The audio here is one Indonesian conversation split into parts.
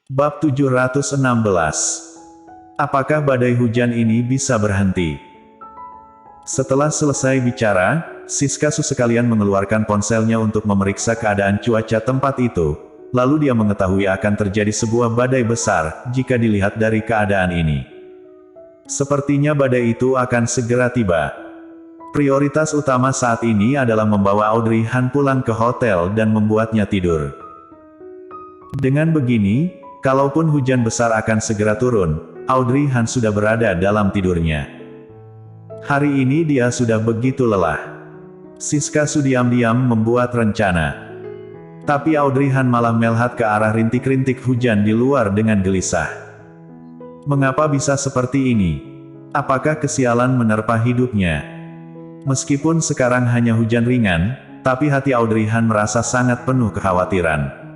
Bab 716. Apakah badai hujan ini bisa berhenti? Setelah selesai bicara, Siskasu sekalian mengeluarkan ponselnya untuk memeriksa keadaan cuaca tempat itu. Lalu dia mengetahui akan terjadi sebuah badai besar, jika dilihat dari keadaan ini. Sepertinya badai itu akan segera tiba. Prioritas utama saat ini adalah membawa Audrey Han pulang ke hotel dan membuatnya tidur. Dengan begini, kalaupun hujan besar akan segera turun, Audrey Han sudah berada dalam tidurnya. Hari ini dia sudah begitu lelah. Siskasu diam-diam membuat rencana. Tapi Audrey Han malah melihat ke arah rintik-rintik hujan di luar dengan gelisah. Mengapa bisa seperti ini? Apakah kesialan menerpa hidupnya? Meskipun sekarang hanya hujan ringan, tapi hati Audrey Han merasa sangat penuh kekhawatiran.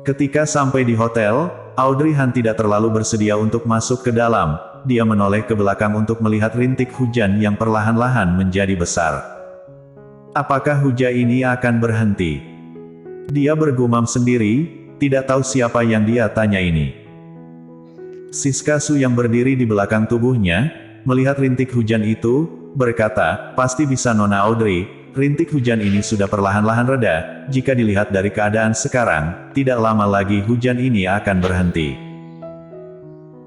Ketika sampai di hotel, Audrey Han tidak terlalu bersedia untuk masuk ke dalam. Dia menoleh ke belakang untuk melihat rintik hujan yang perlahan-lahan menjadi besar. Apakah hujan ini akan berhenti? Dia bergumam sendiri, tidak tahu siapa yang dia tanya ini. Siskasu yang berdiri di belakang tubuhnya, melihat rintik hujan itu, berkata, "Pasti bisa Nona Audrey. Rintik hujan ini sudah perlahan-lahan reda. Jika dilihat dari keadaan sekarang, tidak lama lagi hujan ini akan berhenti."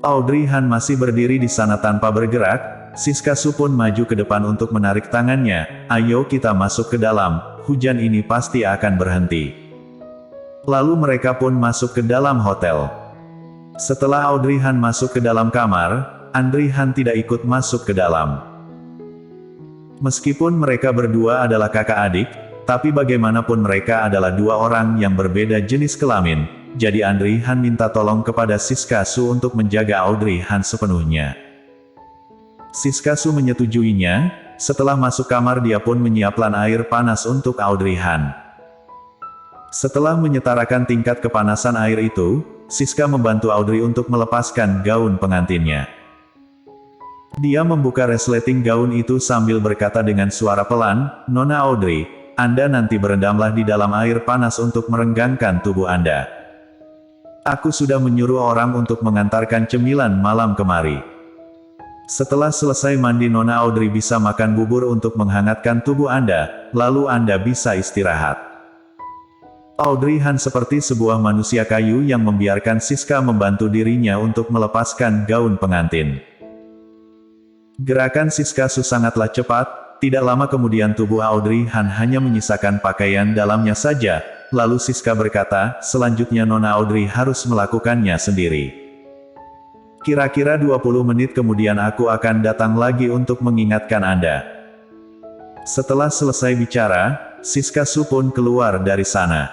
Audrey Han masih berdiri di sana tanpa bergerak. Siskasu pun maju ke depan untuk menarik tangannya. "Ayo kita masuk ke dalam, hujan ini pasti akan berhenti." Lalu mereka pun masuk ke dalam hotel. Setelah Audrey Han masuk ke dalam kamar, Audrey Han tidak ikut masuk ke dalam. Meskipun mereka berdua adalah kakak adik, tapi bagaimanapun mereka adalah dua orang yang berbeda jenis kelamin, jadi Audrey Han minta tolong kepada Siskasu untuk menjaga Audrey Han sepenuhnya. Siskasu menyetujuinya. Setelah masuk kamar dia pun menyiapkan air panas untuk Audrey Han. Setelah menyetarakan tingkat kepanasan air itu, Siska membantu Audrey untuk melepaskan gaun pengantinnya. Dia membuka resleting gaun itu sambil berkata dengan suara pelan, "Nona Audrey, Anda nanti berendamlah di dalam air panas untuk merenggangkan tubuh Anda. Aku sudah menyuruh orang untuk mengantarkan cemilan malam kemari. Setelah selesai mandi Nona Audrey bisa makan bubur untuk menghangatkan tubuh Anda, lalu Anda bisa istirahat." Audrey Han seperti sebuah manusia kayu yang membiarkan Siska membantu dirinya untuk melepaskan gaun pengantin. Gerakan Siskasu sangatlah cepat, tidak lama kemudian tubuh Audrey Han hanya menyisakan pakaian dalamnya saja, lalu Siska berkata, "Selanjutnya Nona Audrey harus melakukannya sendiri. Kira-kira 20 menit kemudian aku akan datang lagi untuk mengingatkan Anda." Setelah selesai bicara, Siskasu pun keluar dari sana.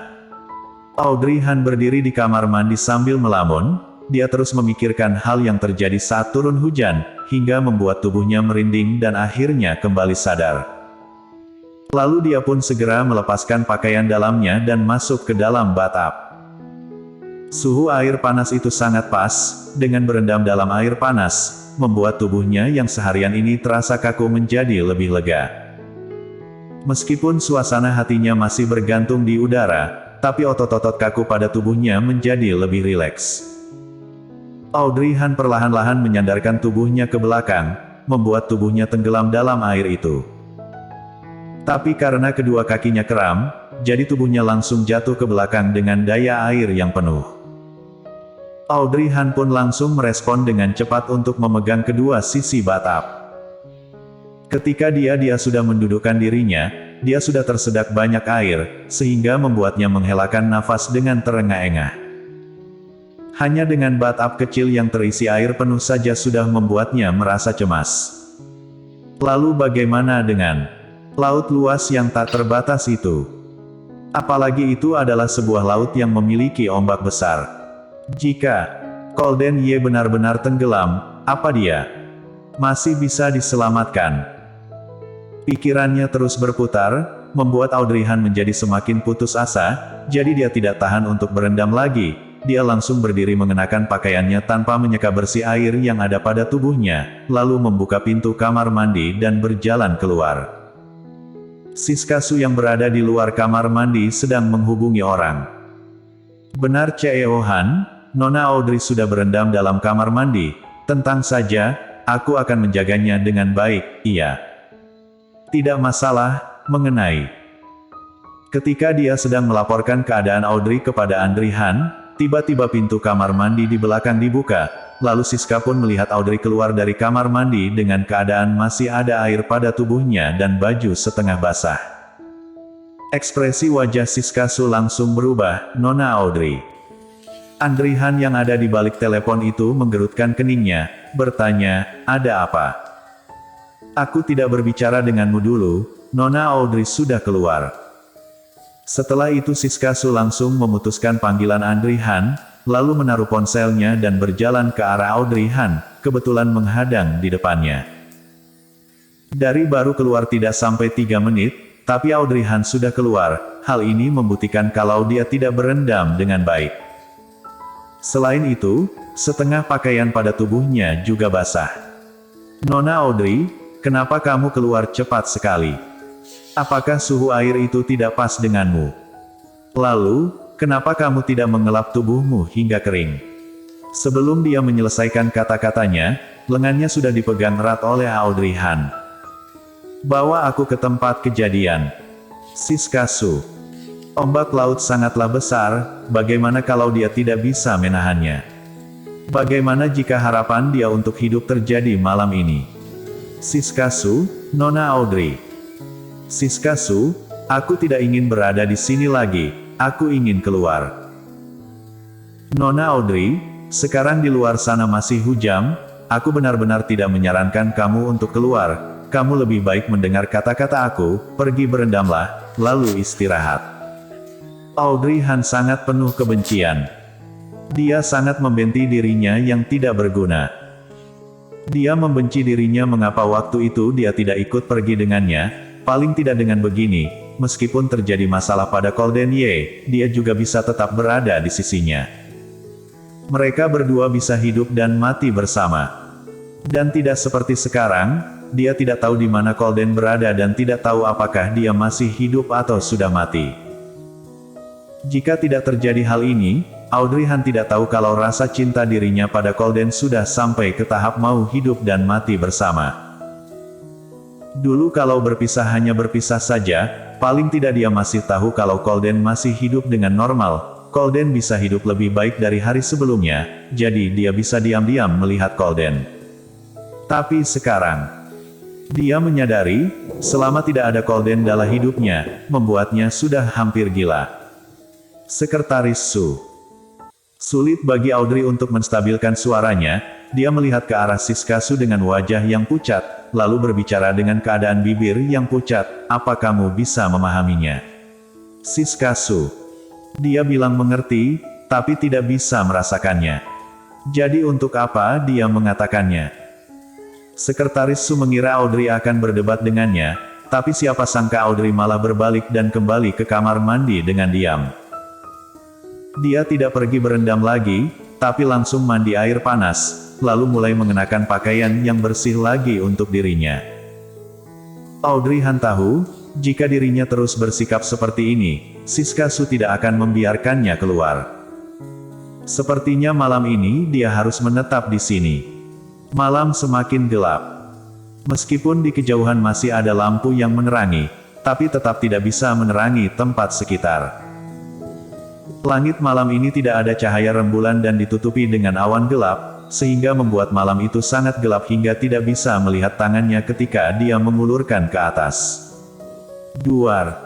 Audrey Han berdiri di kamar mandi sambil melamun. Dia terus memikirkan hal yang terjadi saat turun hujan, hingga membuat tubuhnya merinding dan akhirnya kembali sadar. Lalu dia pun segera melepaskan pakaian dalamnya dan masuk ke dalam bathtub. Suhu air panas itu sangat pas, dengan berendam dalam air panas, membuat tubuhnya yang seharian ini terasa kaku menjadi lebih lega. Meskipun suasana hatinya masih bergantung di udara, tapi otot-otot kaku pada tubuhnya menjadi lebih rileks. Audrey Han perlahan-lahan menyandarkan tubuhnya ke belakang, membuat tubuhnya tenggelam dalam air itu. Tapi karena kedua kakinya kram, jadi tubuhnya langsung jatuh ke belakang dengan daya air yang penuh. Audrey Han pun langsung merespon dengan cepat untuk memegang kedua sisi bathtub. Ketika dia sudah mendudukkan dirinya, dia sudah tersedak banyak air, sehingga membuatnya menghelakan nafas dengan terengah-engah. Hanya dengan bathtub kecil yang terisi air penuh saja sudah membuatnya merasa cemas. Lalu bagaimana dengan laut luas yang tak terbatas itu? Apalagi itu adalah sebuah laut yang memiliki ombak besar. Jika Golden Ye benar-benar tenggelam, apa dia masih bisa diselamatkan? Pikirannya terus berputar, membuat Audrey Han menjadi semakin putus asa, jadi dia tidak tahan untuk berendam lagi. Dia langsung berdiri mengenakan pakaiannya tanpa menyeka bersih air yang ada pada tubuhnya, lalu membuka pintu kamar mandi dan berjalan keluar. Siskasu yang berada di luar kamar mandi sedang menghubungi orang. Benar CEO Han, Nona Audrey sudah berendam dalam kamar mandi. Tenang saja, aku akan menjaganya dengan baik, iya. Tidak masalah, mengenai. Ketika dia sedang melaporkan keadaan Audrey kepada Andri Han, tiba-tiba pintu kamar mandi di belakang dibuka, lalu Siska pun melihat Audrey keluar dari kamar mandi dengan keadaan masih ada air pada tubuhnya dan baju setengah basah. Ekspresi wajah Siska Su langsung berubah, Nona Audrey. Andri Han yang ada di balik telepon itu menggerutkan keningnya, bertanya, ada apa? Aku tidak berbicara denganmu dulu, Nona Audrey sudah keluar. Setelah itu Siska Su langsung memutuskan panggilan Andri Han, lalu menaruh ponselnya dan berjalan ke arah Audrey Han, kebetulan menghadang di depannya. Dari baru keluar tidak sampai 3 menit, tapi Audrey Han sudah keluar, hal ini membuktikan kalau dia tidak berendam dengan baik. Selain itu, setengah pakaian pada tubuhnya juga basah. Nona Audrey, kenapa kamu keluar cepat sekali? Apakah suhu air itu tidak pas denganmu? Lalu, kenapa kamu tidak mengelap tubuhmu hingga kering? Sebelum dia menyelesaikan kata-katanya, lengannya sudah dipegang erat oleh Audrey Han. Bawa aku ke tempat kejadian. Siska Su. Ombak laut sangatlah besar, bagaimana kalau dia tidak bisa menahannya? Bagaimana jika harapan dia untuk hidup terjadi malam ini? Siska Su, Nona Audrey. Siska Su, aku tidak ingin berada di sini lagi, aku ingin keluar. Nona Audrey, sekarang di luar sana masih hujan, aku benar-benar tidak menyarankan kamu untuk keluar, kamu lebih baik mendengar kata-kata aku, pergi berendamlah, lalu istirahat. Audrey Han sangat penuh kebencian. Dia sangat membenci dirinya yang tidak berguna. Dia membenci dirinya mengapa waktu itu dia tidak ikut pergi dengannya. Paling tidak dengan begini, meskipun terjadi masalah pada Golden Ye, dia juga bisa tetap berada di sisinya. Mereka berdua bisa hidup dan mati bersama. Dan tidak seperti sekarang, dia tidak tahu di mana Golden berada dan tidak tahu apakah dia masih hidup atau sudah mati. Jika tidak terjadi hal ini, Audrey Han tidak tahu kalau rasa cinta dirinya pada Golden sudah sampai ke tahap mau hidup dan mati bersama. Dulu kalau berpisah hanya berpisah saja, paling tidak dia masih tahu kalau Golden masih hidup dengan normal, Golden bisa hidup lebih baik dari hari sebelumnya, jadi dia bisa diam-diam melihat Golden. Tapi sekarang, dia menyadari, selama tidak ada Golden dalam hidupnya, membuatnya sudah hampir gila. Sekretaris Su. Sulit bagi Audrey untuk menstabilkan suaranya, dia melihat ke arah Siska Su dengan wajah yang pucat, lalu berbicara dengan keadaan bibir yang pucat, apa kamu bisa memahaminya? Siska Su. Dia bilang mengerti, tapi tidak bisa merasakannya. Jadi untuk apa dia mengatakannya? Sekretaris Su mengira Audrey akan berdebat dengannya, tapi siapa sangka Audrey malah berbalik dan kembali ke kamar mandi dengan diam. Dia tidak pergi berendam lagi, tapi langsung mandi air panas, lalu mulai mengenakan pakaian yang bersih lagi untuk dirinya. Audrey Han tahu, jika dirinya terus bersikap seperti ini, Siska Su tidak akan membiarkannya keluar. Sepertinya malam ini dia harus menetap di sini. Malam semakin gelap. Meskipun di kejauhan masih ada lampu yang menerangi, tapi tetap tidak bisa menerangi tempat sekitar. Langit malam ini tidak ada cahaya rembulan dan ditutupi dengan awan gelap, sehingga membuat malam itu sangat gelap hingga tidak bisa melihat tangannya ketika dia mengulurkan ke atas. Duar.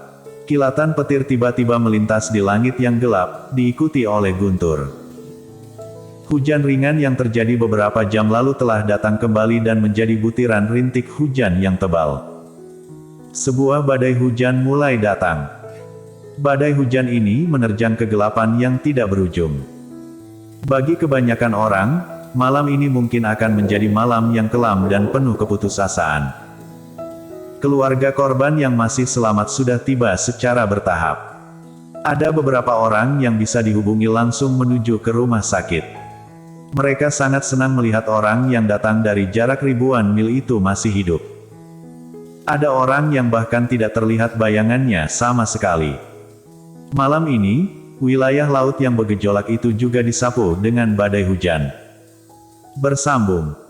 Kilatan petir tiba-tiba melintas di langit yang gelap, diikuti oleh guntur. Hujan ringan yang terjadi beberapa jam lalu telah datang kembali dan menjadi butiran rintik hujan yang tebal. Sebuah badai hujan mulai datang. Badai hujan ini menerjang kegelapan yang tidak berujung. Bagi kebanyakan orang, malam ini mungkin akan menjadi malam yang kelam dan penuh keputusasaan. Keluarga korban yang masih selamat sudah tiba secara bertahap. Ada beberapa orang yang bisa dihubungi langsung menuju ke rumah sakit. Mereka sangat senang melihat orang yang datang dari jarak ribuan mil itu masih hidup. Ada orang yang bahkan tidak terlihat bayangannya sama sekali. Malam ini, wilayah laut yang bergejolak itu juga disapu dengan badai hujan. Bersambung.